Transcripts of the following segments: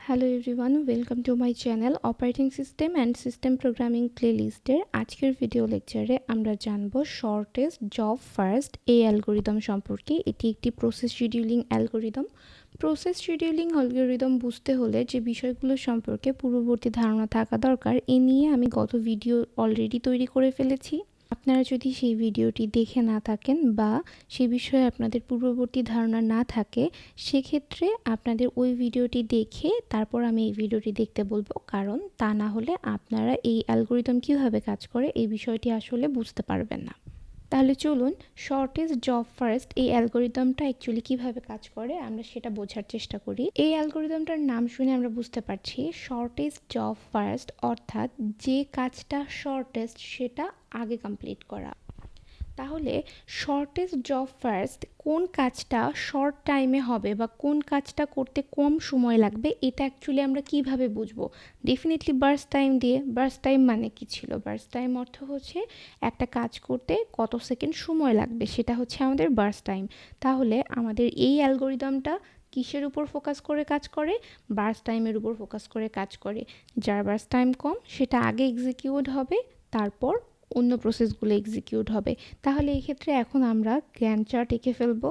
Hello everyone, welcome to my channel operating system and system programming প্লেলিস্টের আজকের video লেকচারে আমরা জানব শর্টেস্ট জব ফার্স্ট এই অ্যালগোরিদম সম্পর্কে। এটি একটি process scheduling algorithm. Process scheduling algorithm বুঝতে হলে যে বিষয়গুলো সম্পর্কে পূর্ববর্তী ধারণা থাকা দরকার এ নিয়ে আমি গত ভিডিও অলরেডি তৈরি করে ফেলেছি। আপনারা যদি সেই ভিডিওটি দেখে না থাকেন বা সে বিষয়ে আপনাদের পূর্ববর্তী ধারণা না থাকে, সেক্ষেত্রে আপনাদের ওই ভিডিওটি দেখে তারপর আমি এই ভিডিওটি দেখতে বলবো, কারণ তা না হলে আপনারা এই অ্যালগোরিদম কীভাবে কাজ করে এই বিষয়টি আসলে বুঝতে পারবেন না। তাহলে চলুন শর্টেস্ট জব ফার্স্ট এই অ্যালগোরিদমটা অ্যাকচুয়ালি কীভাবে কাজ করে আমরা সেটা বোঝার চেষ্টা করি। এই অ্যালগোরিদমটার নাম শুনে আমরা বুঝতে পারছি শর্টেস্ট জব ফার্স্ট, অর্থাৎ যে কাজটা শর্টেস্ট সেটা আগে কমপ্লিট করা। তাহলে শর্টেস্ট জব ফার্স্ট কোন কাজটা শর্ট টাইমে হবে বা কোন কাজটা করতে কম সময় লাগবে এটা অ্যাকচুয়ালি আমরা কিভাবে বুঝবো? ডেফিনেটলি বার্স্ট টাইম দিয়ে। বার্স্ট টাইম মানে কি ছিল? বার্স্ট টাইম অর্থ হচ্ছে একটা কাজ করতে কত সেকেন্ড সময় লাগবে, সেটা হচ্ছে আমাদের বার্স্ট টাইম। তাহলে আমাদের এই অ্যালগোরিদমটা কিসের উপর ফোকাস করে কাজ করে? বার্স্ট টাইমের উপর ফোকাস করে কাজ করে। যার বার্স্ট টাইম কম সেটা আগে এক্সিকিউট হবে, তারপর অন্য প্রসেসগুলো এক্সিকিউট হবে। তাহলে এই ক্ষেত্রে এখন আমরা গ্যান্ট চার্ট এঁকে ফেলবো।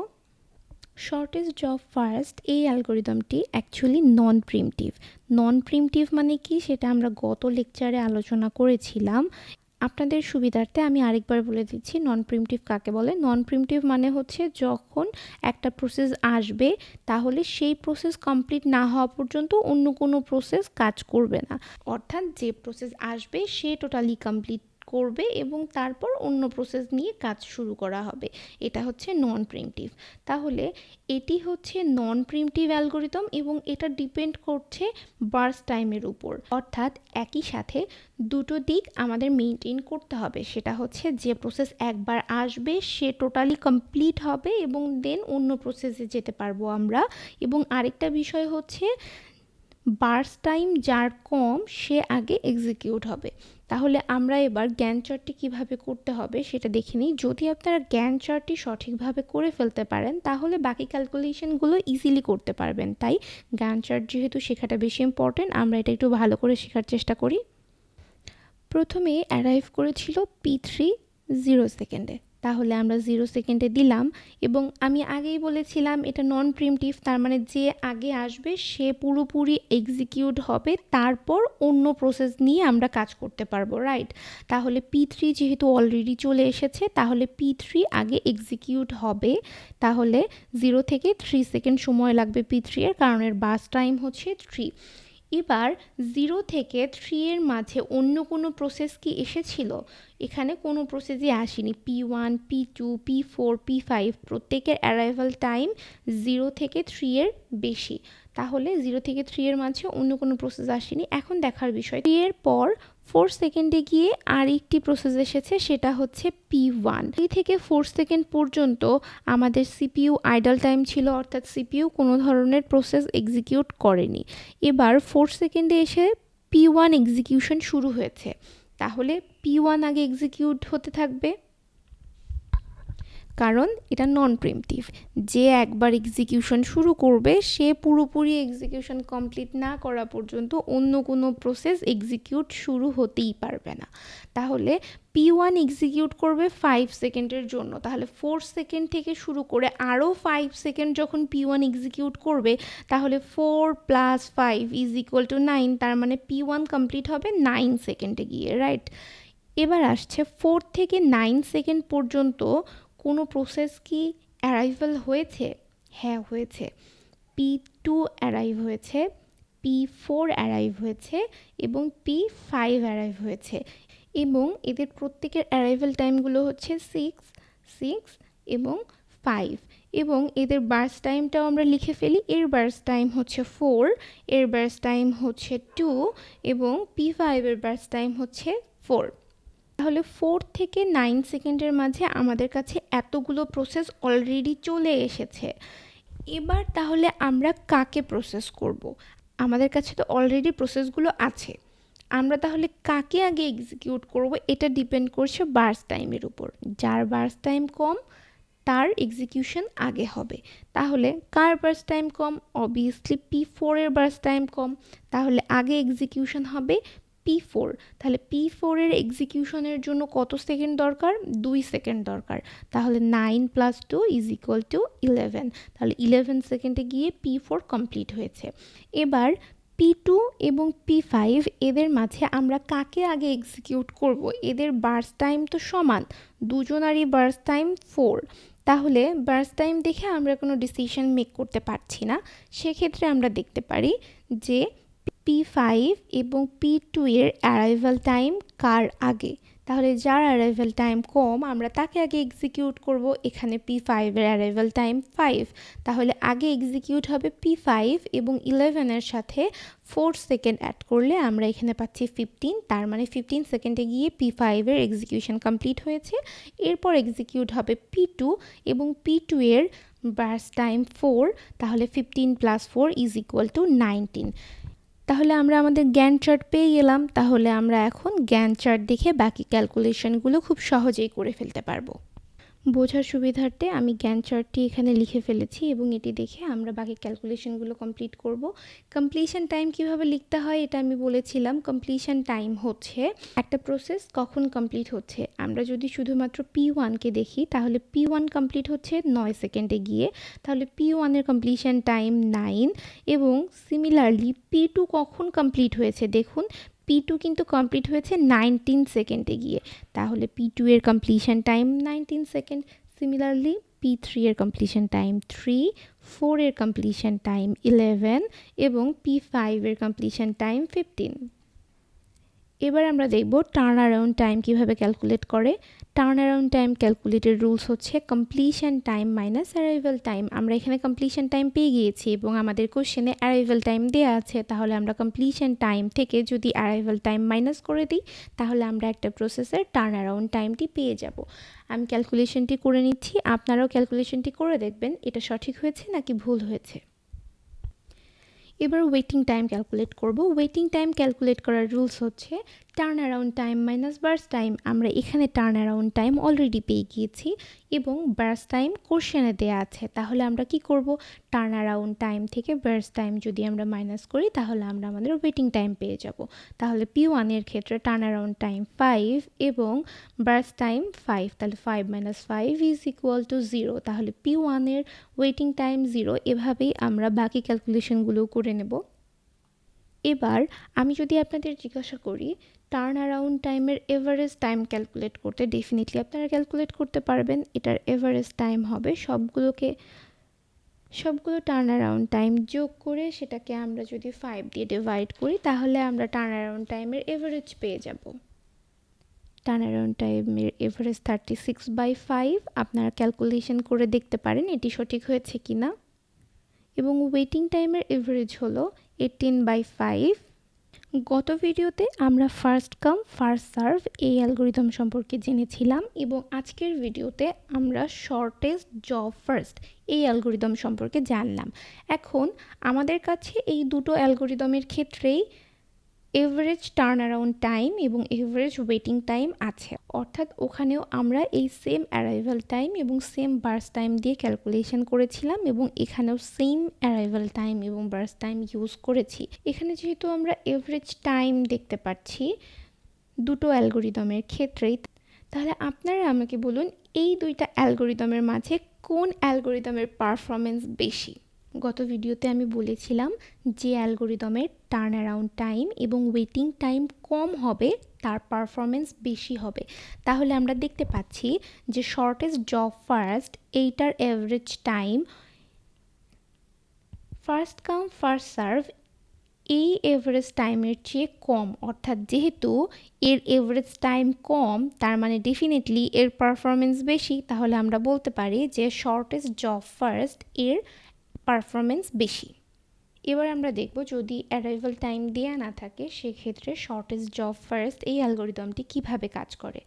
শর্টেস্ট জব ফার্স্ট এই অ্যালগোরিদমটি অ্যাকচুয়ালি নন প্রিমটিভ। নন প্রিমটিভ মানে কি সেটা আমরা গত লেকচারে আলোচনা করেছিলাম। আপনাদের সুবিধার্থে আমি আরেকবার বলে দিচ্ছি নন প্রিমটিভ কাকে বলে। নন প্রিমটিভ মানে হচ্ছে যখন একটা প্রসেস আসবে তাহলে সেই প্রসেস কমপ্লিট না হওয়া পর্যন্ত অন্য কোনো প্রসেস কাজ করবে না। অর্থাৎ যে প্রসেস আসবে সে টোটালি কমপ্লিট করবে এবং তারপর অন্য প্রসেস নিয়ে কাজ শুরু করা হবে। এটা হচ্ছে নন প্রিমটিভ। তাহলে এটি হচ্ছে নন প্রিমটিভ অ্যালগোরিদম এবং এটা ডিপেন্ড করছে বার্স্ট টাইমের উপর। অর্থাৎ একই সাথে দুটো দিক আমাদের মেনটেন করতে হবে। সেটা হচ্ছে যে প্রসেস একবার আসবে সে টোটালি কমপ্লিট হবে এবং দেন অন্য প্রসেসে যেতে পারবো আমরা। এবং আরেকটা বিষয় হচ্ছে বার্স্ট টাইম যার কম সে আগে এক্সিকিউট হবে। তাহলে আমরা এবার গ্যান্ট চার্টটি কীভাবে করতে হবে সেটা দেখে নিই। যদি আপনারা গ্যান্ট চার্টটি সঠিকভাবে করে ফেলতে পারেন তাহলে বাকি ক্যালকুলেশনগুলো ইজিলি করতে পারবেন। তাই গ্যান্ট চার্ট যেহেতু শেখাটা বেশি ইম্পর্টেন্ট, আমরা এটা একটু ভালো করে শেখার চেষ্টা করি। প্রথমে অ্যারাইভ করেছিল P3 0 সেকেন্ডে। তাহলে আমরা 0 সেকেন্ডে দিলাম এবং আমি আগেই বলেছিলাম এটা নন প্রিমটিভ, তার মানে যে আগে আসবে সে পুরোপুরি এক্সিকিউট হবে, তারপর অন্য প্রসেস নিয়ে আমরা কাজ করতে পারবো, রাইট? তাহলে P3 যেহেতু অলরেডি চলে এসেছে তাহলে P3 আগে এক্সিকিউট হবে। তাহলে 0 থেকে 3 সেকেন্ড সময় লাগবে P3 এর, কারণ এর বার্স্ট টাইম হচ্ছে 3। এবার 0 থেকে 3 এর মাঝে অন্য কোনো প্রসেস কি এসেছিল? এখানে কোনো প্রসেসই আসেনি। P1, P2, P4, P5 প্রত্যেকের অ্যারাইভাল টাইম 0 থেকে 3 এর বেশি। তাহলে 0 থেকে 3 এর মাঝে অন্য কোনো প্রসেস আসেনি। এখন দেখার বিষয়, 3 এর পর 4 সেকেন্ডে গিয়ে আর একটি প্রসেস এসেছে, সেটা হচ্ছে P1। 3 থেকে 4 সেকেন্ড পর্যন্ত আমাদের সিপিইউ আইডল টাইম ছিল, অর্থাৎ সিপিইউ কোনো ধরনের প্রসেস এক্সিকিউট করেনি। এবার 4 সেকেন্ডে এসে P1 এক্সিকিউশন শুরু হয়েছে। তাহলে P1 আগে এক্সিকিউট হতে থাকবে, কারণ এটা নন প্রিমটিভ। যে একবার এক্সিকিউশন শুরু করবে সে পুরোপুরি এক্সিকিউশন কমপ্লিট না করা পর্যন্ত অন্য কোনো প্রসেস এক্সিকিউট শুরু হতেই পারবে না। তাহলে P1 এক্সিকিউট করবে 5 সেকেন্ডের জন্য। তাহলে 4 সেকেন্ড থেকে শুরু করে আরও 5 সেকেন্ড যখন P1 এক্সিকিউট করবে তাহলে 4 + 5 = 9, তার মানে P1 কমপ্লিট হবে 9 সেকেন্ডে গিয়ে, রাইট? এবার আসছে 4 থেকে 9 সেকেন্ড পর্যন্ত কোনো প্রসেস কি অ্যারাইভাল হয়েছে? হ্যাঁ, হয়েছে। P2 অ্যারাইভ হয়েছে, P4 অ্যারাইভ হয়েছে এবং P5 অ্যারাইভ হয়েছে এবং এদের প্রত্যেকের অ্যারাইভাল টাইমগুলো হচ্ছে 6, 6 এবং 5 এবং এদের বার্স্ট টাইমটাও আমরা লিখে ফেলি। এর বার্স্ট টাইম হচ্ছে 4, এর বার্স্ট টাইম হচ্ছে 2 এবং P5 এর বার্স্ট টাইম হচ্ছে 4। তাহলে 4 থেকে 9 সেকেন্ডের মাঝে আমাদের কাছে এতগুলো প্রসেস অলরেডি চলে এসেছে। এবার তাহলে আমরা কাকে প্রসেস করব? আমাদের কাছে তো অলরেডি প্রসেসগুলো আছে, আমরা তাহলে কাকে আগে এক্সিকিউট করব এটা ডিপেন্ড করছে বার্স্ট টাইমের উপর। যার বার্স্ট টাইম কম তার এক্সিকিউশন আগে হবে। তাহলে কার বার্স্ট টাইম কম? অবভিয়াসলি P4 এর বার্স্ট টাইম কম, তাহলে আগে এক্সিকিউশন হবে P4। তাহলে P4 এর এক্সিকিউশনের জন্য কত সেকেন্ড দরকার? 2 সেকেন্ড দরকার। তাহলে 9 + 2 = 11। তাহলে 11 সেকেন্ডে গিয়ে P4 কমপ্লিট হয়েছে। এবার P2 এবং P5 এদের মাঝে আমরা কাকে আগে এক্সিকিউট করব? এদের বার্স্ট টাইম তো সমান, দুজনারই বার্স্ট টাইম 4। তাহলে বার্স্ট টাইম দেখে আমরা কোনো ডিসিশন মেক করতে পারছি না। সেক্ষেত্রে আমরা দেখতে পারি যে P5 এবং P2 এর অ্যারাইভাল টাইম কার আগে? তাহলে যার অ্যারাইভাল টাইম কম আমরা তাকে আগে এক্সিকিউট করব। এখানে P5 এর অ্যারাইভাল টাইম 5, তাহলে আগে এক্সিকিউট হবে P5 এবং 11 এর সাথে 4 সেকেন্ড অ্যাড করলে আমরা এখানে পাচ্ছি 15। তার মানে 15 সেকেন্ডে গিয়ে P5 এর এক্সিকিউশন কমপ্লিট হয়েছে। এরপর এক্সিকিউট হবে P2 এবং P2 এর বার্স্ট টাইম 4, তাহলে 15 + 4 = 19। তাহলে আমরা আমাদের গ্যান্ট চার্ট পেয়ে গেলাম। তাহলে আমরা এখন গ্যান্ট চার্ট দেখে বাকি ক্যালকুলেশনগুলো খুব সহজেই করে ফেলতে পারবো। বোঝার সুবিধার্থে আমি গ্যান্ট চার্টটি এখানে লিখে ফেলেছি এবং এটি দেখে আমরা বাকি ক্যালকুলেশনগুলো কমপ্লিট করব। কমপ্লিশন টাইম কিভাবে লিখতে হয় এটা আমি বলেছিলাম। কমপ্লিশন টাইম হচ্ছে একটা প্রসেস কখন কমপ্লিট হচ্ছে। আমরা যদি শুধুমাত্র P1কে দেখি তাহলে P1 কমপ্লিট হচ্ছে 9 সেকেন্ডে গিয়ে, তাহলে P1 এর কমপ্লিশন টাইম 9। এবং সিমিলারলি P2 কখন কমপ্লিট হয়েছে দেখুন, P2 কিন্তু কমপ্লিট হয়েছে 19 সেকেন্ডে গিয়ে, তাহলে P2 এর completion time 19 second. Similarly P3 এর কমপ্লিশন টাইম 3, 4 এর কমপ্লিশন টাইম 11 এবং P5 এর কমপ্লিশন টাইম 15। এবার আমরা দেখব টার্ন অ্যারাউন্ড টাইম কিভাবে ক্যালকুলেট করে। টার্ন অ্যারাউন্ড টাইম ক্যালকুলেটের রুলস হচ্ছে completion time minus arrival time. আমরা এখানে কমপ্লিশন টাইম পেয়ে গিয়েছি এবং আমাদের কোশ্চেনে অ্যারাইভাল টাইম দেওয়া আছে, তাহলে আমরা কমপ্লিশন টাইম থেকে যদি অ্যারাইভাল টাইম মাইনাস করে দিই তাহলে আমরা একটা প্রসেসের টার্ন অ্যারাউন্ড টাইমটি পেয়ে যাব। আমি ক্যালকুলেশনটি করে নিচ্ছি, আপনারাও ক্যালকুলেশনটি করে দেখবেন এটা সঠিক হয়েছে নাকি ভুল হয়েছে। এবার ওয়েটিং টাইম ক্যালকুলেট করব। ওয়েটিং টাইম ক্যালকুলেট করার রুলস হচ্ছে turn around time minus burst time. আমরা এখানে টার্ন অ্যারাউন্ড টাইম অলরেডি পেয়ে গিয়েছি এবং বার্স্ট টাইম কোশ্চেনে দেওয়া আছে, তাহলে আমরা কি করব? টার্ন অ্যারাউন্ড টাইম থেকে বার্স্ট টাইম যদি আমরা মাইনাস করি তাহলে আমরা আমাদের ওয়েটিং টাইম পেয়ে যাব। তাহলে P1 এর ক্ষেত্রে টার্ন অ্যারাউন্ড টাইম 5 এবং বার্স্ট টাইম 5, তাহলে 5 - 5 = 0, তাহলে P1 এর ওয়েটিং টাইম 0। এভাবেই আমরা বাকি ক্যালকুলেশনগুলো করে নেব। এবার আমি যদি আপনাদের জিজ্ঞাসা করি টার্ন অ্যারাউন্ড টাইমের এভারেজ টাইম ক্যালকুলেট করতে, ডেফিনেটলি আপনারা ক্যালকুলেট করতে পারবেন। এটার এভারেজ টাইম হবে সবগুলো টার্ন অ্যারাউন্ড টাইম যোগ করে সেটাকে আমরা যদি 5 দিয়ে ডিভাইড করি তাহলে আমরা টার্ন অ্যারাউন্ড টাইমের এভারেজ পেয়ে যাব। টার্ন অ্যারাউন্ড টাইমের এভারেজ 36/5। আপনারা ক্যালকুলেশন করে দেখতে পারেন এটি সঠিক হয়েছে কিনা। এবং ওয়েটিং টাইমের এভারেজ হলো 18/5। গত ভিডিওতে আমরা ফার্স্ট কাম ফার্স্ট সার্ভ এই অ্যালগরিদম সম্পর্কে জেনেছিলাম এবং আজকের ভিডিওতে আমরা শর্টেস্ট জব ফার্স্ট এই অ্যালগরিদম সম্পর্কে জানলাম। এখন আমাদের কাছে এই দুটো অ্যালগরিদমের ক্ষেত্রেই এভারেজ টার্ন অ্যারাউন্ড টাইম এবং এভারেজ ওয়েটিং টাইম আছে, অর্থাৎ ওখানেও আমরা এই সেম অ্যারাইভাল টাইম এবং সেম বার্স্ট টাইম দিয়ে ক্যালকুলেশন করেছিলাম এবং এখানেও সেম অ্যারাইভাল টাইম এবং বার্স্ট টাইম ইউজ করেছি। এখানে যেহেতু আমরা এভারেজ টাইম দেখতে পাচ্ছি দুটো অ্যালগরিদমের ক্ষেত্রেই, তাহলে আপনারা আমাকে বলুন এই দুইটা অ্যালগরিদমের মাঝে কোন অ্যালগরিদমের পারফরমেন্স বেশি। গত ভিডিওতে আমি বলেছিলাম যে অ্যালগরিদমের টার্ন অ্যারাউন্ড টাইম এবং ওয়েটিং টাইম কম হবে তার পারফরমেন্স বেশি হবে। তাহলে আমরা দেখতে পাচ্ছি যে শর্টেস্ট জব ফার্স্ট এইটার average time first come first serve এই এভারেজ টাইমের চেয়ে কম, অর্থাৎ যেহেতু এর এভারেজ টাইম কম তার মানে ডেফিনেটলি এর পারফরমেন্স বেশি, তাহলে আমরা বলতে পারি যে শর্টেস্ট জব ফার্স্ট এর পারফরমেন্স বেশি। এবার আমরা দেখব যদি অ্যারাইভাল টাইম দেয়া না থাকে সেক্ষেত্রে শর্টেস্ট জব ফার্স্ট এই অ্যালগরিদমটি কিভাবে কাজ করে।